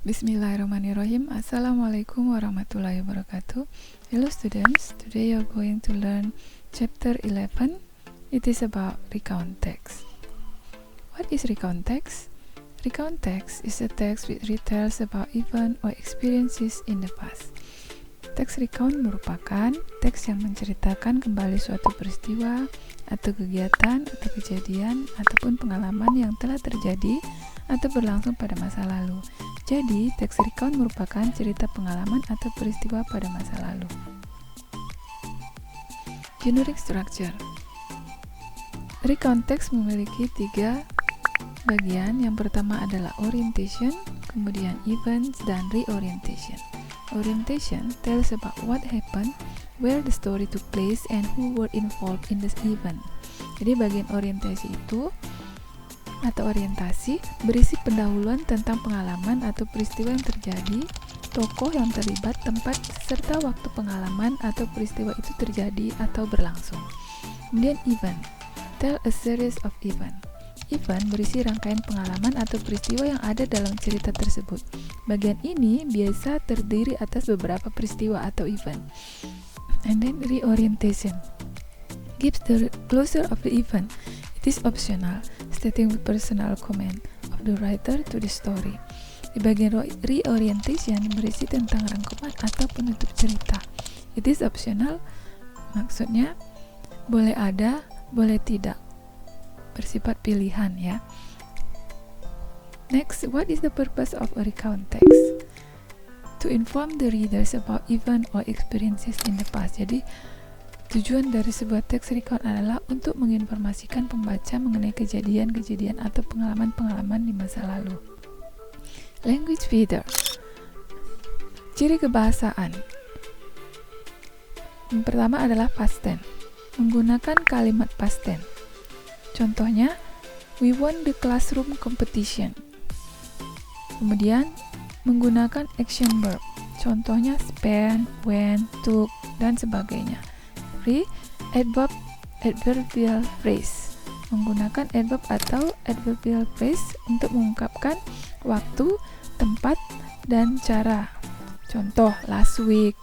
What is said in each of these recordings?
Bismillahirrahmanirrahim. Assalamualaikum warahmatullahi wabarakatuh. Hello students, today you're going to learn chapter 11. It is about recount text. What is recount text? Recount text is a text which retells about event or experiences in the past. Teks recount merupakan teks yang menceritakan kembali suatu peristiwa atau kegiatan atau kejadian ataupun pengalaman yang telah terjadi atau berlangsung pada masa lalu. Jadi, teks recount merupakan cerita pengalaman atau peristiwa pada masa lalu. Generic structure. Recount text memiliki 3 bagian. Yang pertama adalah orientation, kemudian events, dan reorientation. Orientation tells about what happened, where the story took place, and who were involved in this event. Jadi bagian orientasi itu atau orientasi berisi pendahuluan tentang pengalaman atau peristiwa yang terjadi, tokoh yang terlibat, tempat, serta waktu pengalaman atau peristiwa itu terjadi atau berlangsung. Kemudian event, tell a series of event. Event berisi rangkaian pengalaman atau peristiwa yang ada dalam cerita tersebut. Bagian ini biasa terdiri atas beberapa peristiwa atau event. And then reorientation gives the closure of the event. It is optional, stating the personal comment of the writer to the story. Di bagian reorientation berisi tentang rangkuman atau penutup cerita. It is optional, maksudnya boleh ada, boleh tidak, bersifat pilihan ya. Next, what is the purpose of a recount text? To inform the readers about event or experiences in the past. Jadi tujuan dari sebuah teks recount adalah untuk menginformasikan pembaca mengenai kejadian-kejadian atau pengalaman-pengalaman di masa lalu. Language feature. Ciri kebahasaan. Yang pertama adalah past tense. Menggunakan kalimat past tense. Contohnya, we won the classroom competition. Kemudian, menggunakan action verb. Contohnya spent, went, took, dan sebagainya. Adverbial phrase. Menggunakan adverb atau adverbial phrase untuk mengungkapkan waktu, tempat, dan cara. Contoh, last week,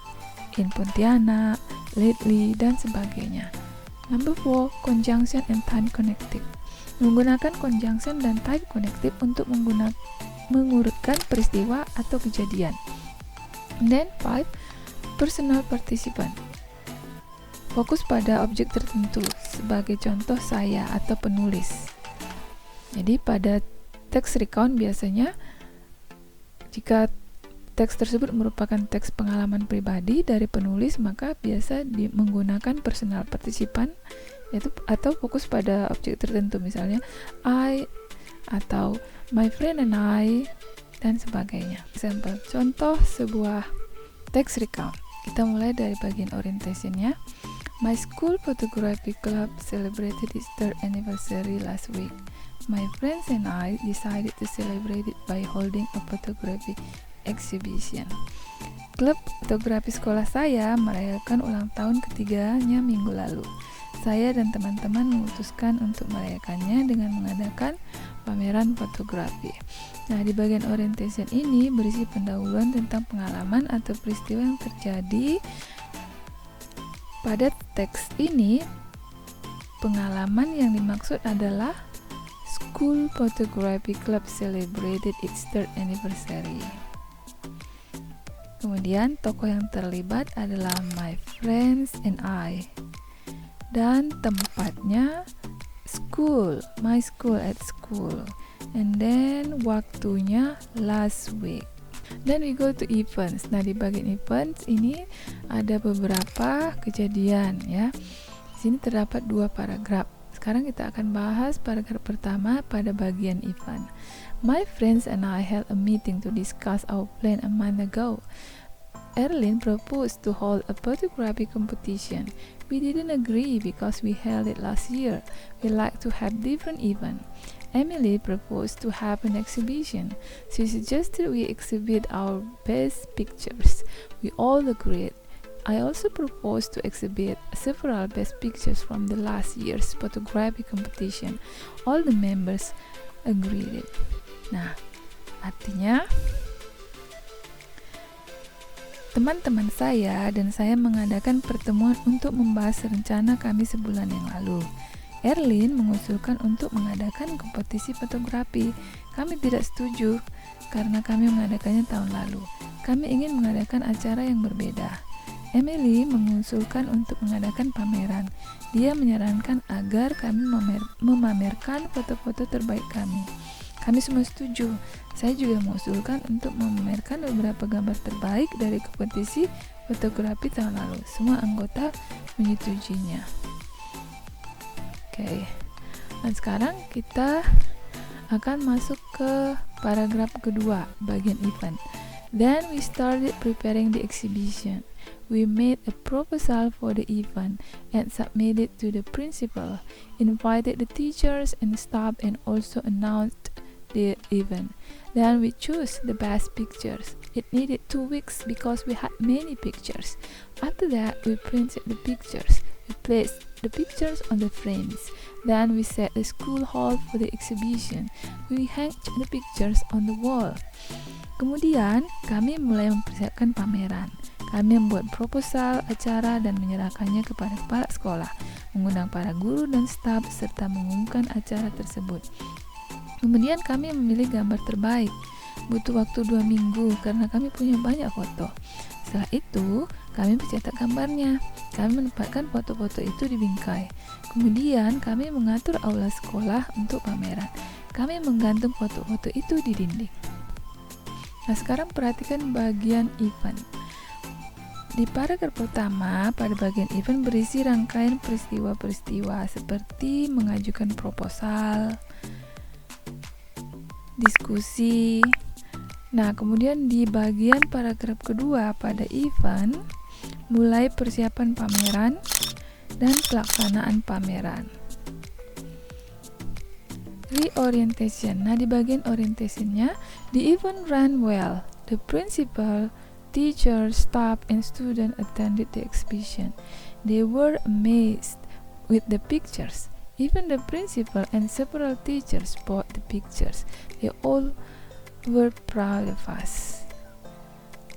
in Pontianak, lately, dan sebagainya. Number 4, conjunction and time connective. Menggunakan conjunction dan time connective untuk mengurutkan peristiwa atau kejadian. And then 5, personal participant. Fokus pada objek tertentu, sebagai contoh saya atau penulis. Jadi pada teks recount biasanya jika teks tersebut merupakan teks pengalaman pribadi dari penulis, maka biasa menggunakan personal participant yaitu atau fokus pada objek tertentu, misalnya I atau my friend and I dan sebagainya. Example, contoh sebuah teks recount. Kita mulai dari bagian orientationnya. My school photography club celebrated its 3rd anniversary last week. My friends and I decided to celebrate it by holding a photography exhibition. Klub fotografi sekolah saya merayakan ulang tahun ketiganya minggu lalu. Saya dan teman-teman memutuskan untuk merayakannya dengan mengadakan pameran fotografi. Nah, di bagian orientation ini berisi pendahuluan tentang pengalaman atau peristiwa yang terjadi. Pada teks ini, pengalaman yang dimaksud adalah School Photography Club celebrated its 3rd anniversary. Kemudian tokoh yang terlibat adalah my friends and I. Dan tempatnya school, my school at school. And then waktunya last week. Then we go to events. Nah, di bagian events ini ada beberapa kejadian ya. Di sini terdapat 2 paragraf. Sekarang kita akan bahas paragraf pertama pada bagian event. My friends and I held a meeting to discuss our plan a month ago. Erlin proposed to hold a photography competition. We didn't agree because we held it last year. We like to have different events. Emily proposed to have an exhibition. She suggested we exhibit our best pictures. We all agreed. I also propose to exhibit several best pictures from the last year's photography competition. All the members agreed. Nah, artinya teman-teman saya dan saya mengadakan pertemuan untuk membahas rencana kami sebulan yang lalu. Erlin mengusulkan untuk mengadakan kompetisi fotografi. Kami tidak setuju karena kami mengadakannya tahun lalu. Kami ingin mengadakan acara yang berbeda. Emily mengusulkan untuk mengadakan pameran. Dia menyarankan agar kami memamerkan foto-foto terbaik kami. Kami semua setuju. Saya juga mengusulkan untuk memamerkan beberapa gambar terbaik dari kompetisi fotografi tahun lalu. Semua anggota menyetujuinya. Oke. Dan sekarang kita akan masuk ke paragraf kedua, bagian event. Then we started preparing the exhibition. We made a proposal for the event and submitted to the principal, invited the teachers and staff, and also announced the event. Then we chose the best pictures. It needed 2 weeks because we had many pictures. After that, we printed the pictures. We placed the pictures on the frames. Then we set the school hall for the exhibition. We hanged the pictures on the wall. Kemudian, kami mulai mempersiapkan pameran. Kami membuat proposal acara dan menyerahkannya kepada kepala sekolah, mengundang para guru dan staf serta mengumumkan acara tersebut. Kemudian kami memilih gambar terbaik. Butuh waktu 2 minggu karena kami punya banyak foto. Setelah itu, kami mencetak gambarnya. Kami menempatkan foto-foto itu di bingkai. Kemudian kami mengatur aula sekolah untuk pameran. Kami menggantung foto-foto itu di dinding. Nah, sekarang perhatikan bagian event. Di paragraf pertama, pada bagian event berisi rangkaian peristiwa-peristiwa seperti mengajukan proposal, diskusi. Nah, kemudian di bagian paragraf kedua pada event, mulai persiapan pameran dan pelaksanaan pameran. Reorientation. Nah, di bagian orientationnya, the event ran well. The principal, teacher, staff, and student attended the exhibition. They were amazed with the pictures. Even the principal and several teachers bought the pictures. They all were proud of us.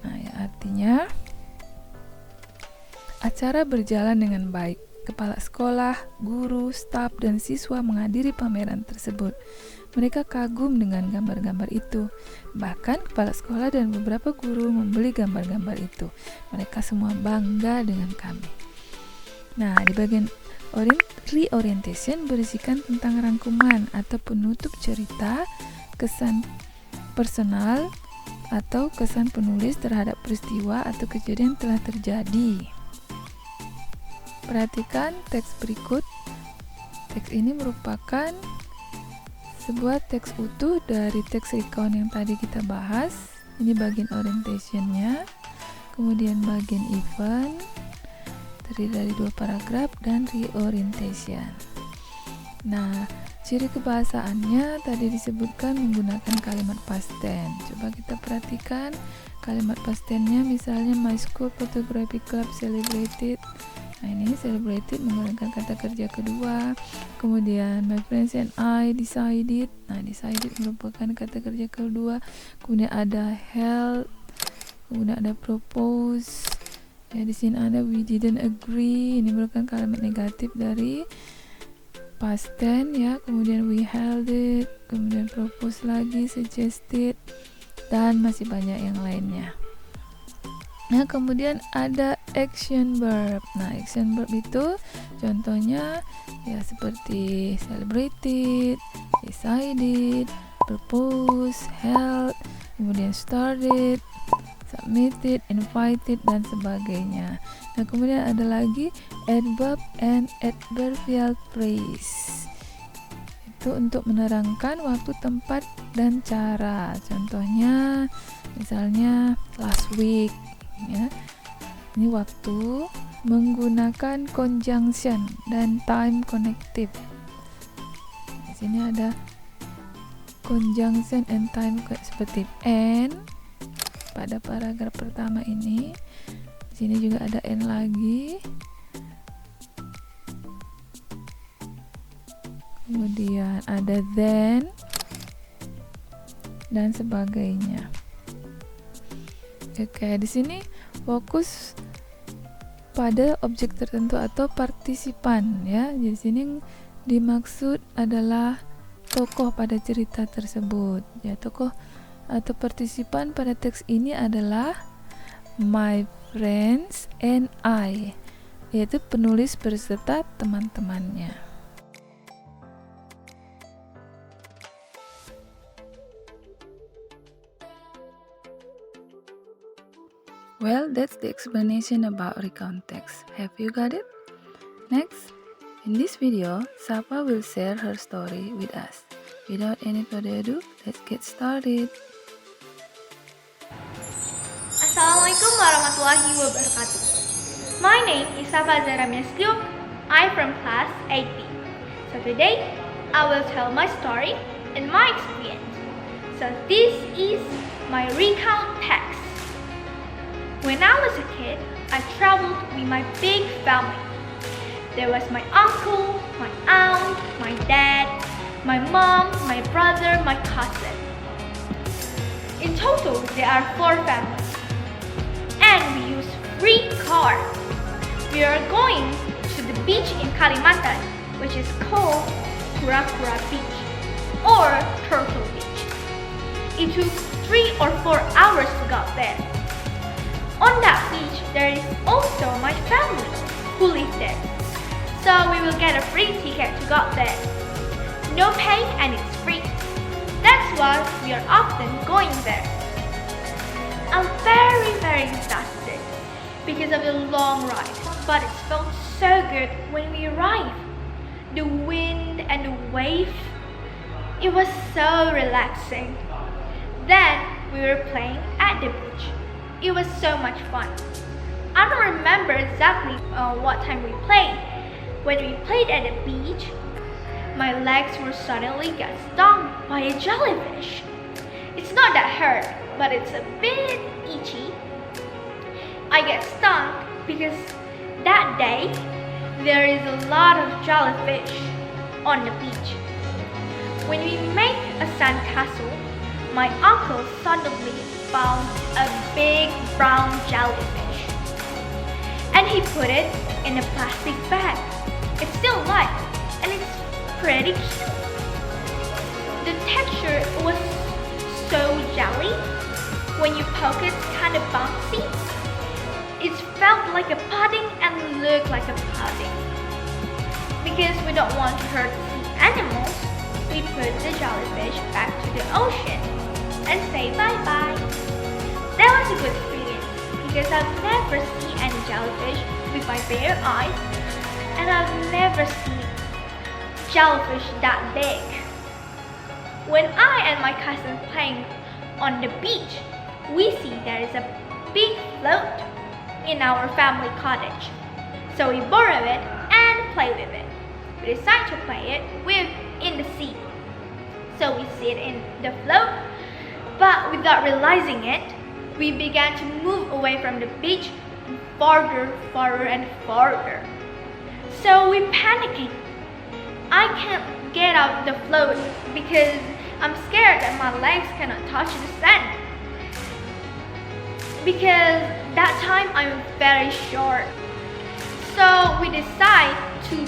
Nah, ya, artinya acara berjalan dengan baik. Kepala sekolah, guru, staf, dan siswa menghadiri pameran tersebut. Mereka kagum dengan gambar-gambar itu. Bahkan kepala sekolah dan beberapa guru membeli gambar-gambar itu. Mereka semua bangga dengan kami. Nah, di bagian reorientation berisikan tentang rangkuman atau penutup cerita, kesan personal, atau kesan penulis terhadap peristiwa atau kejadian yang telah terjadi. Perhatikan teks berikut. Teks ini merupakan sebuah teks utuh dari teks recount yang tadi kita bahas. Ini bagian orientationnya, kemudian bagian event, terdiri dari 2 paragraf, dan reorientation. Nah, ciri kebahasaannya tadi disebutkan menggunakan kalimat past tense. Coba kita perhatikan kalimat past tense-nya, misalnya my school photography club celebrated. Nah, ini celebrated menggunakan kata kerja kedua. Kemudian my friends and I decided. Nah, decided merupakan kata kerja kedua. Kemudian ada held. Kemudian ada propose. Ya, di sini ada we didn't agree. Ini merupakan kalimat negatif dari past tense ya. Kemudian we held it. Kemudian propose lagi, suggested, dan masih banyak yang lainnya. Nah, kemudian ada action verb. Nah, action verb itu contohnya ya seperti celebrated, decided, propose, held, kemudian started, submitted, invited, dan sebagainya. Nah, kemudian ada lagi adverb and adverbial phrase. Itu untuk menerangkan waktu, tempat, dan cara. Contohnya misalnya last week ya. Ini waktu menggunakan conjunction dan time connective. Di sini ada conjunction and time seperti and pada paragraf pertama ini. Di sini juga ada and lagi. Kemudian ada then dan sebagainya. Oke, di sini fokus pada objek tertentu atau partisipan ya. Jadi sini dimaksud adalah tokoh pada cerita tersebut. Ya, tokoh atau partisipan pada teks ini adalah my friends and I, yaitu penulis berserta teman-temannya. Well, that's the explanation about recount text. Have you got it? Next, in this video, Safa will share her story with us. Without any further ado, let's get started. Assalamualaikum warahmatullahi wabarakatuh. My name is Safa Zahra Meskiuk. I'm from class 8B. So today, I will tell my story and my experience. So this is my recount text. When I was a kid, I traveled with my big family. There was my uncle, my aunt, my dad, my mom, my brother, my cousin. In total, there are 4 families. And we use 3 cars. We are going to the beach in Kalimantan, which is called Kura-Kura Beach or Turtle Beach. It took 3 or 4 hours to get there. On that beach, there is also my family who live there. So we will get a free ticket to go there. No pay and it's free. That's why we are often going there. I'm very exhausted because of the long ride, but it felt so good when we arrived. The wind and the wave, it was so relaxing. Then we were playing at the beach. It was so much fun. I don't remember exactly what time we played. When we played at the beach, my legs were suddenly got stung by a jellyfish. It's not that hurt, but it's a bit itchy. I get stung because that day there is a lot of jellyfish on the beach. When we make a sandcastle, my uncle suddenly found a big brown jellyfish and he put it in a plastic bag. It's still light and it's pretty cute. The texture was so jelly. When you poke it, it's kind of bouncy. It felt like a pudding and looked like a pudding. Because we don't want to hurt sea animals, we put the jellyfish back to the ocean and say bye-bye. That was a good experience because I've never seen any jellyfish with my bare eyes and I've never seen jellyfish that big. When I and my cousin playing on the beach, we see there is a big float in our family cottage. So we borrow it and play with it. We decide to play it in the sea. So we sit in the float, but without realizing it, we began to move away from the beach farther and farther. So we panicking. I can't get out the float because I'm scared that my legs cannot touch the sand. Because that time I'm very short. So we decide to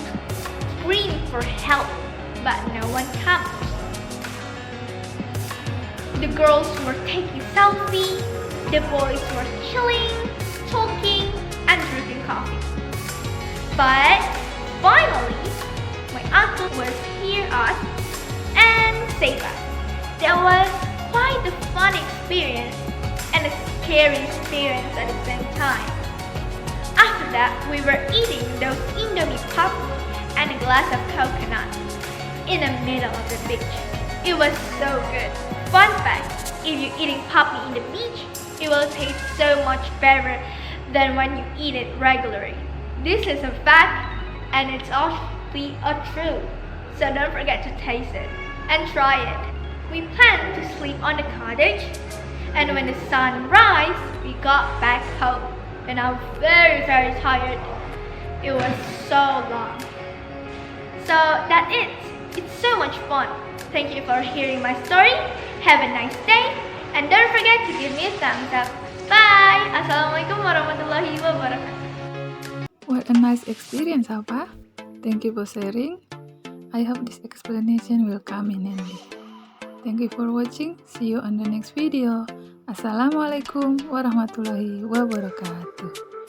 scream for help, but no one comes. The girls were taking selfies, the boys were chilling, talking, and drinking coffee. But finally, my uncle was hear us and save us. That was quite a fun experience and a scary experience at the same time. After that, we were eating those Indomie puffs and a glass of coconut in the middle of the beach. It was so good. Fun fact, if you're eating puppy in the beach, it will taste so much better than when you eat it regularly. This is a fact and it's actually a truth. So don't forget to taste it and try it. We planned to sleep on the cottage and when the sun rises, we got back home. and I'm very, very tired. It was so long. So that's it. It's so much fun. Thank you for hearing my story. Have a nice day. And don't forget to give me a thumbs up. Bye. Assalamualaikum warahmatullahi wabarakatuh. What a nice experience, Apa. Thank you for sharing. I hope this explanation will come in handy. Thank you for watching. See you on the next video. Assalamualaikum warahmatullahi wabarakatuh.